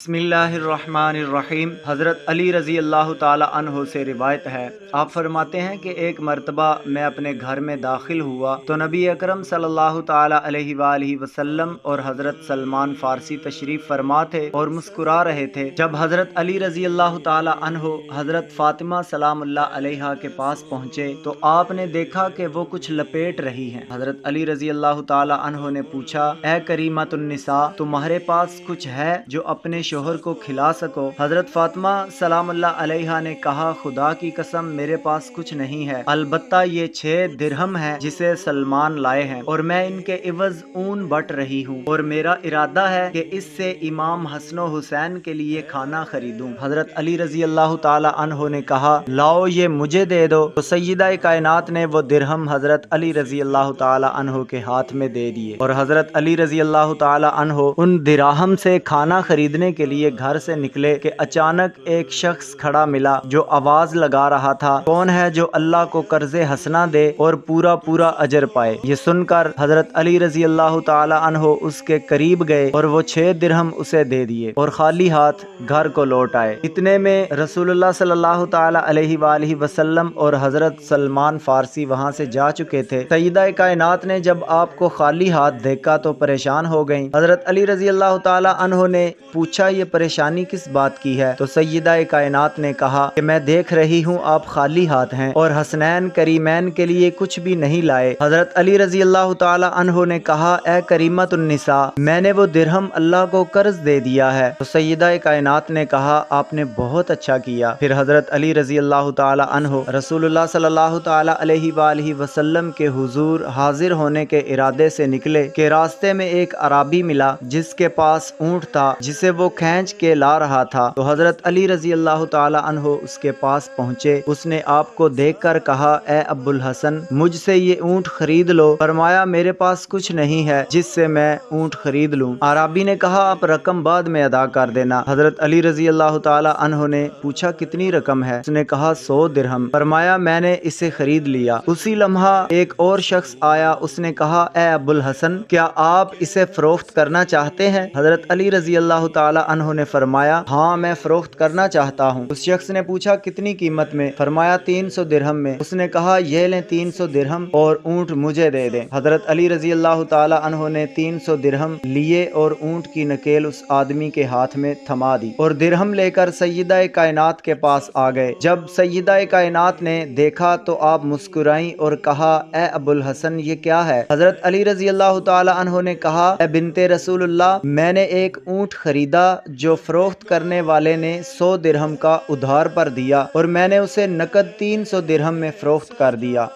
बिस्मिल्लाहिर्रहमानिर्रहीम। हज़रत अली रज़ी अल्लाह ताला अन्हो से रिवायत है, आप फरमाते हैं कि एक मरतबा मैं अपने घर में दाखिल हुआ तो नबी अकरम सल्लल्लाहु ताला अलैहि वसल्लम और हज़रत सलमान फ़ारसी तशरीफ़ फरमा थे और मुस्कुरा रहे थे। जब हज़रत अली रज़ी अल्लाह ताला अन्हो हज़रत फ़ातिमा सलामुल्लाह अलैहा के पास पहुँचे तो आपने देखा कि वो कुछ लपेट रही हैं। हज़रत अली रज़ी अल्लाह ताला अन्हो ने पूछा, ए करीमतुन्निसा, तुम्हारे पास कुछ है जो अपने शोहर को खिला सको? हजरत फातिमा सलामुल्लाह अलैहा ने कहा, खुदा की कसम मेरे पास कुछ नहीं है, अलबत्ता ये 6 दिरहम है जिसे सलमान लाए हैं और मैं इनके इवज ऊन बट रही हूँ और मेरा इरादा है कि इससे इमाम हसन हुसैन के लिए खाना खरीदूं। हजरत अली रजी अल्लाह ताला अन्हो ने कहा, लाओ ये मुझे दे दो। तो सैयदा कायनात ने वो दिरहम हजरत अली रजी अल्लाह ताला अन्हो के हाथ में दे दिए और हजरत अली रजी अल्लाह ताला अन्हो उन दिरहम से खाना खरीदने के लिए घर से निकले कि अचानक एक शख्स खड़ा मिला जो आवाज लगा रहा था, कौन है जो अल्लाह को कर्जे हसना दे और पूरा पूरा अजर पाए। ये सुनकर हजरत अली रजी अल्लाह ताला अन्हो उसके करीब गए और वो 6 दिरहम उसे दे दिए और खाली हाथ घर को लौट आए। इतने में रसूलुल्लाह सल्लल्लाहु ताला अलैहि वसल्लम और हजरत सलमान फारसी वहां से जा चुके थे। सैयदा कायनात ने जब आपको खाली हाथ देखा तो परेशान हो गईं। हजरत अली रजी अल्लाह ताला अन्हो ने पूछा, ये परेशानी किस बात की है? तो सैयदा कायनात ने कहा कि मैं देख रही हूँ आप खाली हाथ हैं और हसनैन करीमैन के लिए कुछ भी नहीं लाए। हजरत अली रजी अल्लाह ताला अन्हो ने कहा, ए करीमतुन्निसा, मैंने वो दिरहम अल्लाह को कर्ज दे दिया है। तो सैयदा कायनात ने कहा, आपने बहुत अच्छा किया। फिर हजरत अली रजी अल्लाह ताला अन्हो रसूलुल्लाह सल्लल्लाहु ताला अलैहि वसल्लम के हुजूर हाजिर होने के इरादे से निकले कि रास्ते में एक अराबी मिला जिसके पास ऊंट था जिसे वो खींच के ला रहा था। तो हजरत अली रजी अल्लाह ताला अन्हो उसके पास पहुँचे। उसने आपको देखकर कहा, ए अब्बुल हसन, मुझसे ये ऊंट खरीद लो। फरमाया, मेरे पास कुछ नहीं है जिससे मैं ऊंट खरीद लूं। अराबी ने कहा, आप रकम बाद में अदा कर देना। हजरत अली रजी अल्लाह ताला अन्हो ने पूछा, कितनी रकम है? उसने कहा, 100 दिरहम। फरमाया, मैंने इसे खरीद लिया। उसी लम्हा एक और शख्स आया, उसने कहा, ए अब्बुल हसन, क्या आप इसे फरोख्त करना चाहते हैं? हजरत अली रजी अल्लाह ताला अन्हो ने फरमाया, हाँ मैं फरोख्त करना चाहता हूँ। उस शख्स ने पूछा, कितनी कीमत में? फरमाया, 300 दिरहम में। उसने कहा, ये लें 300 दिरहम और ऊंट मुझे दे दें। हजरत अली रजी अल्लाह ताला अन्हो ने 300 दिरहम लिए और ऊंट की नकेल उस आदमी के हाथ में थमा दी और दिरहम लेकर सैयदा कायनात के पास आ गए। जब सैयदा कायनात ने देखा तो आप मुस्कुराई और कहा, ए अबुल हसन, ये क्या है? हजरत अली रजी अल्लाह ताला अन्हो ने कहा, ए बिनते रसूलुल्लाह, मैंने एक ऊंट खरीदा जो फरोख्त करने वाले ने 100 दिरहम का उधार पर दिया और मैंने उसे नकद 300 दिरहम में फरोख्त कर दिया।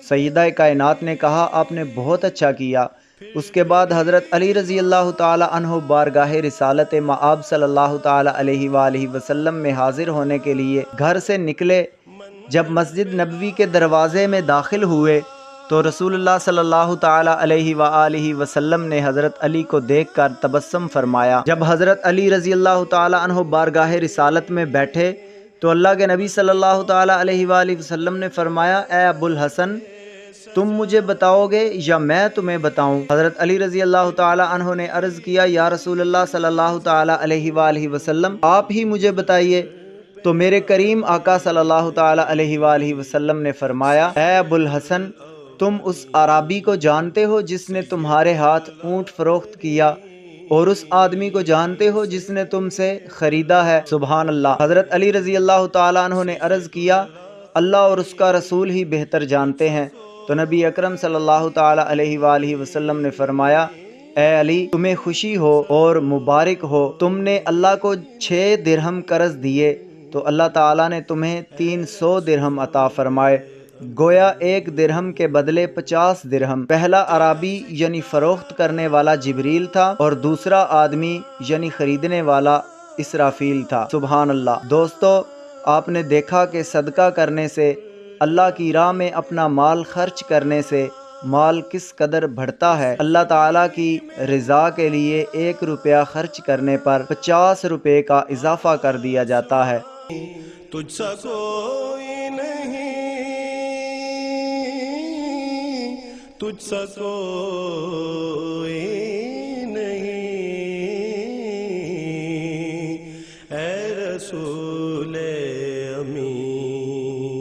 सैयदा कायनात ने कहा, आपने बहुत अच्छा किया। उसके बाद हजरत अली रजी अल्लाह ताला अन्हो बारगाह रिसालत मआब सल्लल्लाहु ताला अलैहि वसल्लम में हाजिर होने के लिए घर से निकले। जब मस्जिद नबवी के दरवाजे में दाखिल हुए तो रसूलुल्लाह सल्लल्लाहु ताला अलैहि वसल्लम ने हज़रत अली को देखकर तबस्सुम फरमाया। जब हज़रत अली रज़ी अल्लाह ताला अन्हो बारगाह रिसालत में बैठे तो अल्लाह के नबी सल्लल्लाहु ताला अलैहि वसल्लम ने फरमाया, ए अबुल हसन, तुम मुझे बताओगे या मैं तुम्हें बताऊं? हज़रत अली रज़ी अल्लाह ताला अन्हो ने अर्ज़ किया, या रसूलुल्लाह सल्लल्लाहु ताला अलैहि वसल्लम, आप ही मुझे बताइए। तो मेरे करीम आका सल्लल्लाहु ताला अलैहि वसल्लम ने फरमाया, ए अबुल हसन, तुम उस अराबी को जानते हो जिसने तुम्हारे हाथ ऊंट फरोख्त किया और उस आदमी को जानते हो जिसने तुमसे खरीदा है? सुभान अल्लाह। हज़रत अली रज़ी अल्लाह ताला अन्हो ने अर्ज़ किया, अल्लाह और उसका रसूल ही बेहतर जानते हैं। तो नबी अकरम सल्लल्लाहु ताला अलैहि वसल्लम ने फरमाया, ए अली, तुम्हें खुशी हो और मुबारक हो, तुमने अल्लाह को 6 दिरहम कर्ज दिए तो अल्लाह ताला ने तुम्हें 300 दिरहम अता फरमाए। गोया 1 दिरहम के बदले 50 दिरहम। पहला अराबी यानी फरोख्त करने वाला जिब्रील था और दूसरा आदमी यानी खरीदने वाला इसराफील था। सुभान अल्लाह। दोस्तों, आपने देखा कि सदका करने से, अल्लाह की राह में अपना माल खर्च करने से माल किस कदर बढ़ता है। अल्लाह ताला की रज़ा के लिए 1 रुपया खर्च करने पर 50 रुपये का इजाफा कर दिया जाता है। तुझसा कोई नहीं, तुझसा कोई नहीं, اے رسول امین